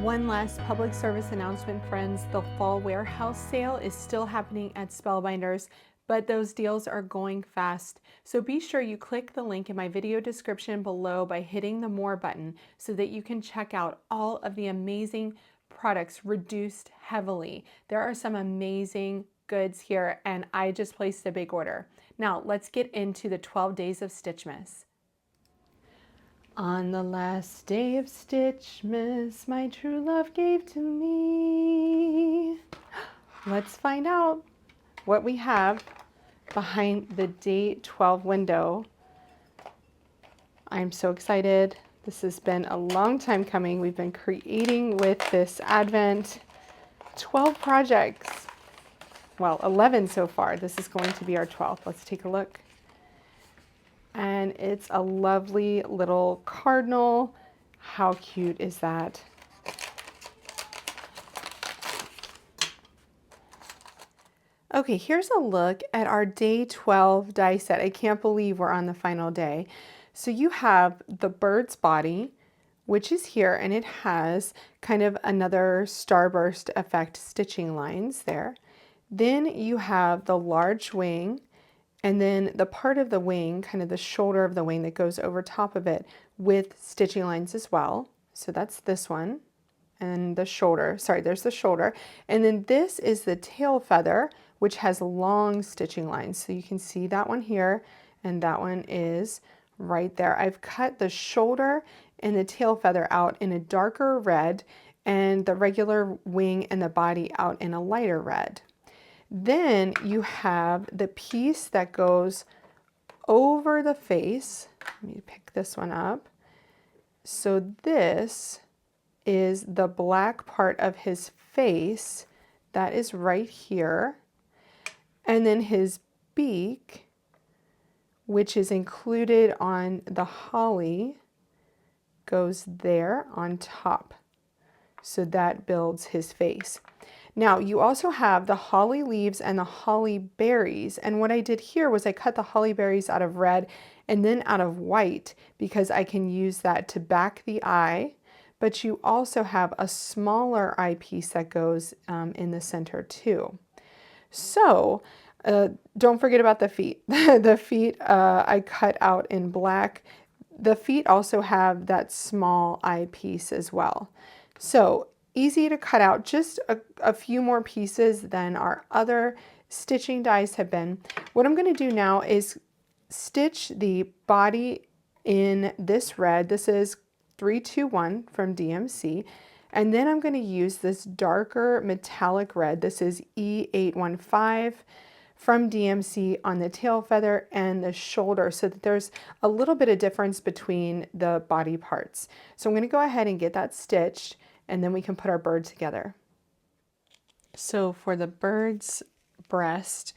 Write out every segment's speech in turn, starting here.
One last public service announcement, friends. The fall warehouse sale is still happening at Spellbinders, but those deals are going fast. So be sure you click the link in my video description below by hitting the More button so that you can check out all of the amazing products reduced heavily. There are some amazing goods here, and I just placed a big order. Now let's get into the 12 Days of Stitchmas. On the last day of Stitchmas, my true love gave to me. Let's find out what we have behind the day 12 window. I'm so excited. This has been a long time coming. We've been creating with this Advent 12 projects. Well, 11 so far. This is going to be our 12th. Let's take a look. And it's a lovely little cardinal. How cute is that? Okay, here's a look at our day 12 die set. I can't believe we're on the final day. So you have the bird's body, which is here, and it has kind of another starburst effect stitching lines there. Then you have the large wing, and then the part of the wing, kind of the shoulder of the wing that goes over top of it with stitching lines as well. So that's this one. And the shoulder, sorry, there's the shoulder. And then this is the tail feather, which has long stitching lines. So you can see that one here, and that one is right there. I've cut the shoulder and the tail feather out in a darker red, and the regular wing and the body out in a lighter red. Then you have the piece that goes over the face. Let me pick this one up. So this is the black part of his face. That is right here. And then his beak, which is included on the holly, goes there on top. So that builds his face. Now you also have the holly leaves and the holly berries, and what I did here was I cut the holly berries out of red and then out of white because I can use that to back the eye, but you also have a smaller eye piece that goes in the center too. So don't forget about the feet. The feet I cut out in black. The feet also have that small eye piece as well. So easy to cut out, just a few more pieces than our other stitching dies have been. What I'm going to do now is stitch the body in this red. This is 321 from DMC. And then I'm going to use this darker metallic red. This is E815 from DMC on the tail feather and the shoulder, so that there's a little bit of difference between the body parts. So I'm going to go ahead and get that stitched, and then we can put our bird together. So for the bird's breast,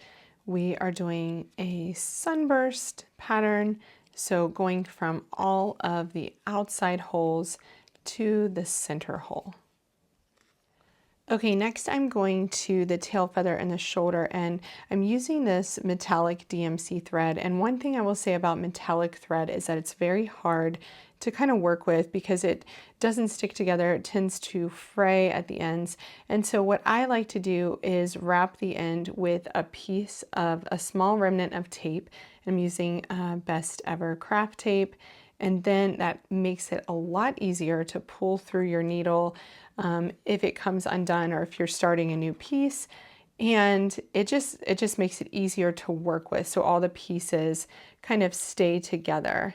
we are doing a sunburst pattern. So going from all of the outside holes to the center hole. Okay, next I'm going to the tail feather and the shoulder, and I'm using this metallic DMC thread. And one thing I will say about metallic thread is that it's very hard to kind of work with because it doesn't stick together. It tends to fray at the ends. And so what I like to do is wrap the end with a piece of a small remnant of tape. I'm using Best Ever craft tape. And then that makes it a lot easier to pull through your needle if it comes undone or if you're starting a new piece. And it just makes it easier to work with, so all the pieces kind of stay together.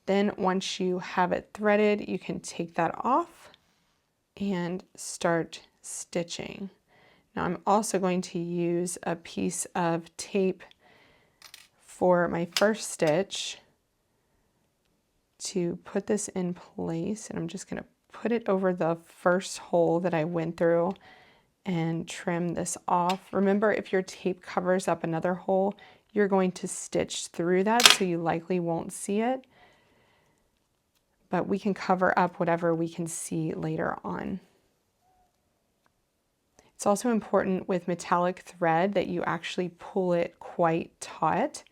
Then once you have it threaded, you can take that off and start stitching. Now I'm also going to use a piece of tape for my first stitch to put this in place, and I'm just going to put it over the first hole that I went through and trim this off. Remember, if your tape covers up another hole, you're going to stitch through that, so you likely won't see it, but we can cover up whatever we can see later on. It's also important with metallic thread that you actually pull it quite taut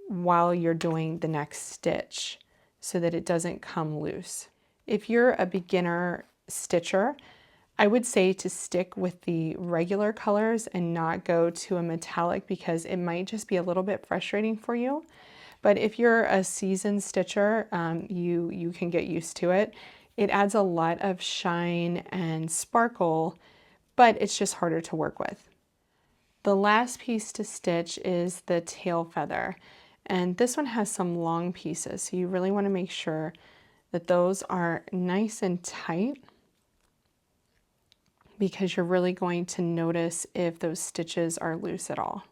while you're doing the next stitch so that it doesn't come loose. If you're a beginner stitcher, I would say to stick with the regular colors and not go to a metallic because it might just be a little bit frustrating for you. But if you're a seasoned stitcher, you can get used to it. It adds a lot of shine and sparkle, but it's just harder to work with. The last piece to stitch is the tail feather. And this one has some long pieces, so you really want to make sure that those are nice and tight because you're really going to notice if those stitches are loose at all.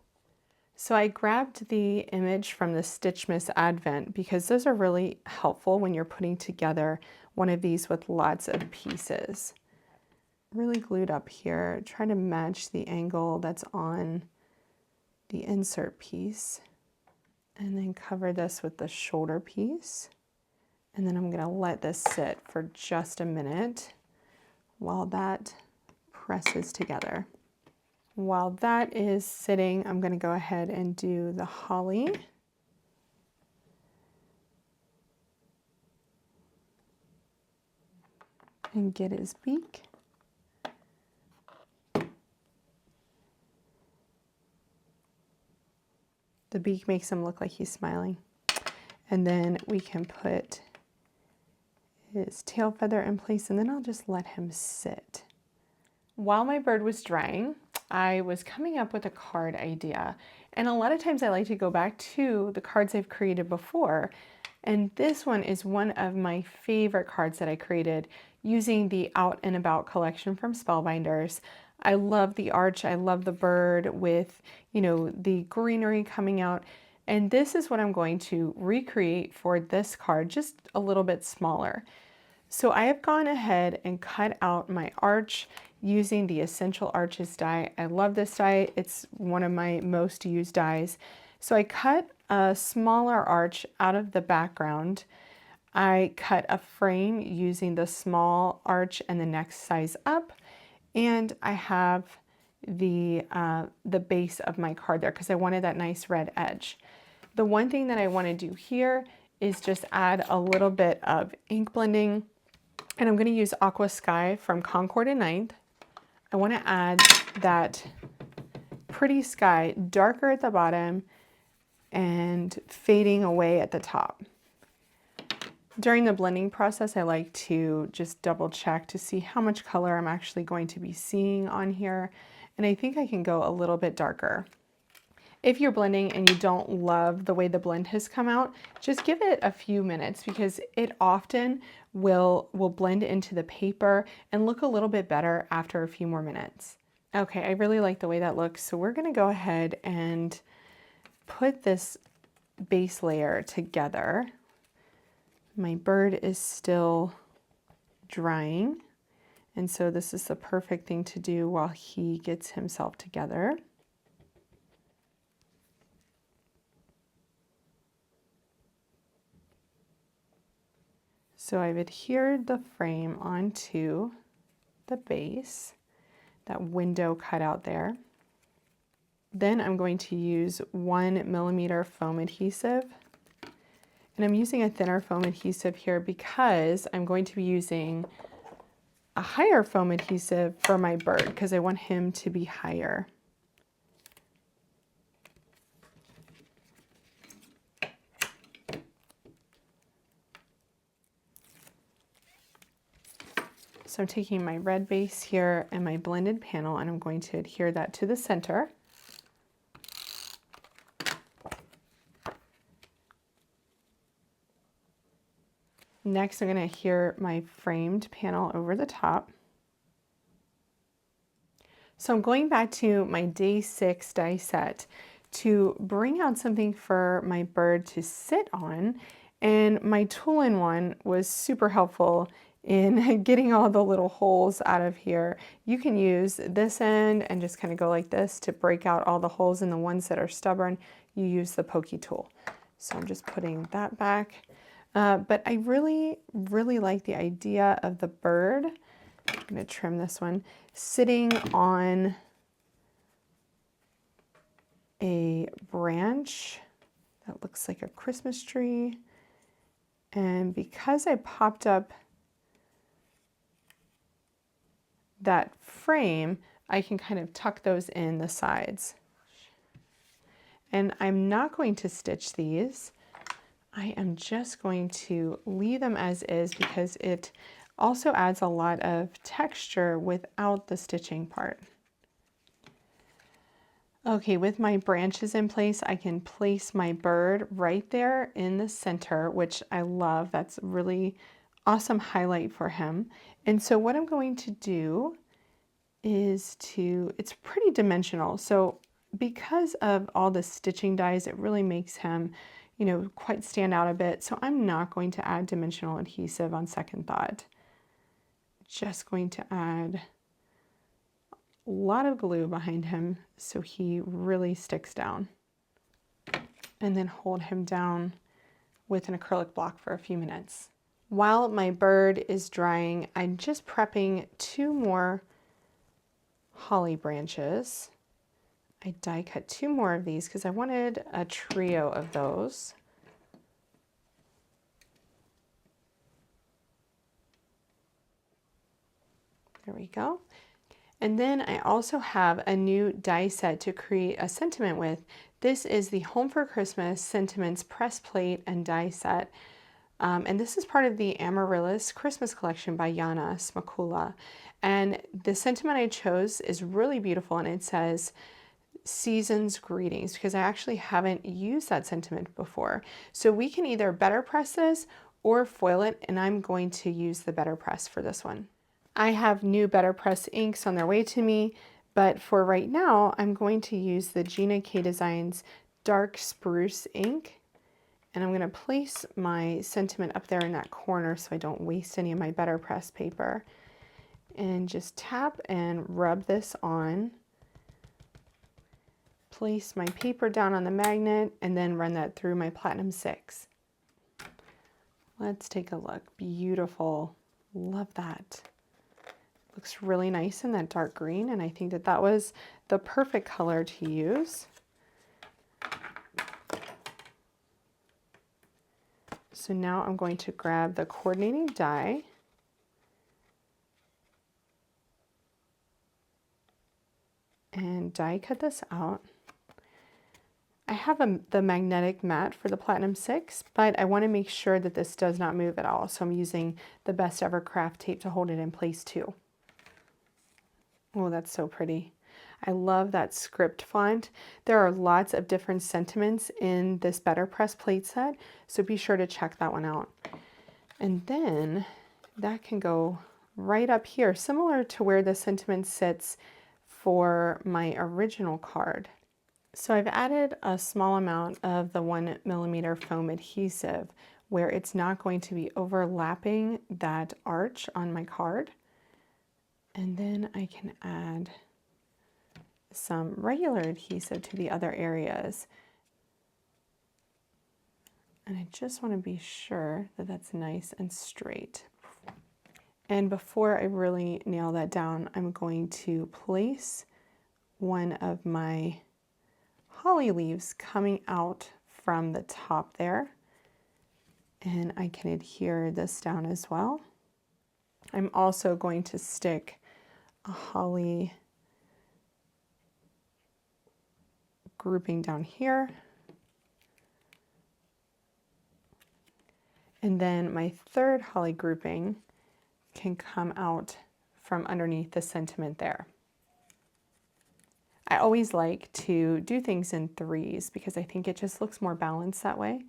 So I grabbed the image from the Stitchmas Advent because those are really helpful when you're putting together one of these with lots of pieces. Really glued up here, try to match the angle that's on the insert piece. And then cover this with the shoulder piece. And then I'm going to let this sit for just a minute while that presses together. While that is sitting, I'm going to go ahead and do the holly. And get his beak. The beak makes him look like he's smiling. And then we can put his tail feather in place, and then I'll just let him sit. While my bird was drying, I was coming up with a card idea. And a lot of times I like to go back to the cards I've created before. And this one is one of my favorite cards that I created using the Out and About collection from Spellbinders. I love the arch, I love the bird with, the greenery coming out. And this is what I'm going to recreate for this card, just a little bit smaller. So I have gone ahead and cut out my arch using the Essential Arches die. I love this die. It's one of my most used dies. So I cut a smaller arch out of the background. I cut a frame using the small arch and the next size up. And I have the base of my card there because I wanted that nice red edge. The one thing that I want to do here is just add a little bit of ink blending. And I'm going to use Aqua Sky from Concord and Ninth. I want to add that pretty sky, darker at the bottom and fading away at the top. During the blending process, I like to just double check to see how much color I'm actually going to be seeing on here. And I think I can go a little bit darker. If you're blending and you don't love the way the blend has come out, just give it a few minutes because it often will blend into the paper and look a little bit better after a few more minutes. Okay, I really like the way that looks. So we're gonna go ahead and put this base layer together. My bird is still drying, and so this is the perfect thing to do while he gets himself together. So I've adhered the frame onto the base, that window cut out there. Then I'm going to use 1mm foam adhesive. And I'm using a thinner foam adhesive here because I'm going to be using a higher foam adhesive for my bird because I want him to be higher. So I'm taking my red base here and my blended panel and I'm going to adhere that to the center. Next, I'm going to adhere my framed panel over the top. So I'm going back to my day 6 die set to bring out something for my bird to sit on. And my tool-in one was super helpful in getting all the little holes out of here. You can use this end and just kind of go like this to break out all the holes, and the ones that are stubborn, you use the pokey tool. So I'm just putting that back. But I really, really like the idea of the bird. I'm going to trim this one, sitting on a branch that looks like a Christmas tree. And because I popped up that frame, I can kind of tuck those in the sides. And I'm not going to stitch these. I am just going to leave them as is because it also adds a lot of texture without the stitching part. Okay, with my branches in place, I can place my bird right there in the center, which I love. That's a really awesome highlight for him. And so what I'm going to do is it's pretty dimensional. So because of all the stitching dies, it really makes him, you know, quite stand out a bit. So I'm not going to add dimensional adhesive on second thought. Just going to add a lot of glue behind him so he really sticks down. And then hold him down with an acrylic block for a few minutes. While my bird is drying, I'm just prepping 2 more holly branches. I die cut 2 more of these because I wanted a trio of those. There we go. And then I also have a new die set to create a sentiment with. This is the Home for Christmas Sentiments Press Plate and Die Set. And this is part of the Amaryllis Christmas collection by Yana, Smakula. And the sentiment I chose is really beautiful, and it says, "Season's greetings," because I actually haven't used that sentiment before. So we can either BetterPress this or foil it, and I'm going to use the BetterPress for this one. I have new BetterPress inks on their way to me, but for right now, I'm going to use the Gina K Designs Dark Spruce ink. And I'm going to place my sentiment up there in that corner so I don't waste any of my BetterPress paper. And just tap and rub this on. Place my paper down on the magnet and then run that through my Platinum 6. Let's take a look. Beautiful. Love that. Looks really nice in that dark green, and I think that that was the perfect color to use. So now I'm going to grab the coordinating die and die cut this out. I have the magnetic mat for the Platinum 6, but I want to make sure that this does not move at all. So I'm using the Best Ever Craft tape to hold it in place too. Oh, that's so pretty. I love that script font. There are lots of different sentiments in this BetterPress plate set, so be sure to check that one out. And then that can go right up here, similar to where the sentiment sits for my original card. So I've added a small amount of the 1mm foam adhesive where it's not going to be overlapping that arch on my card. And then I can add some regular adhesive to the other areas. And I just want to be sure that that's nice and straight. And before I really nail that down, I'm going to place one of my holly leaves coming out from the top there. And I can adhere this down as well. I'm also going to stick a holly grouping down here. And then my third holly grouping can come out from underneath the sentiment there. I always like to do things in threes because I think it just looks more balanced that way.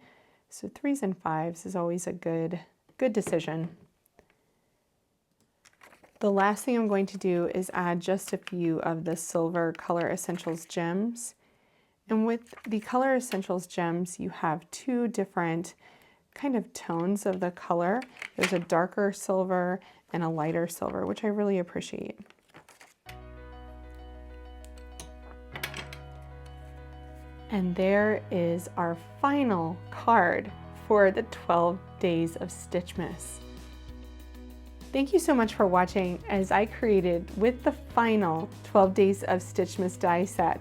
So 3s and 5s is always a good decision. The last thing I'm going to do is add just a few of the Silver Color Essentials gems. And with the Color Essentials gems, you have 2 different kind of tones of the color. There's a darker silver and a lighter silver, which I really appreciate. And there is our final card for the 12 Days of Stitchmas. Thank you so much for watching as I created with the final 12 Days of Stitchmas die set.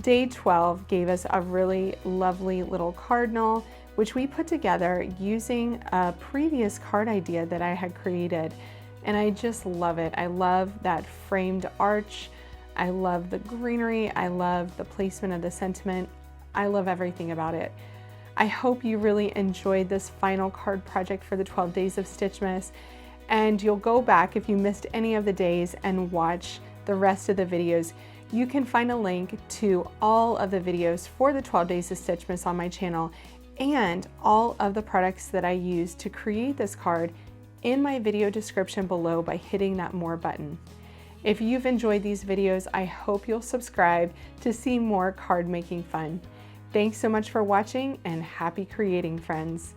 Day 12 gave us a really lovely little cardinal, which we put together using a previous card idea that I had created. and I just love it. I love that framed arch. I love the greenery. I love the placement of the sentiment. I love everything about it. I hope you really enjoyed this final card project for the 12 Days of Stitchmas, and you'll go back if you missed any of the days and watch the rest of the videos. You can find a link to all of the videos for the 12 Days of Stitchmas on my channel, and all of the products that I used to create this card in my video description below by hitting that More button. If you've enjoyed these videos, I hope you'll subscribe to see more card making fun. Thanks so much for watching, and happy creating, friends.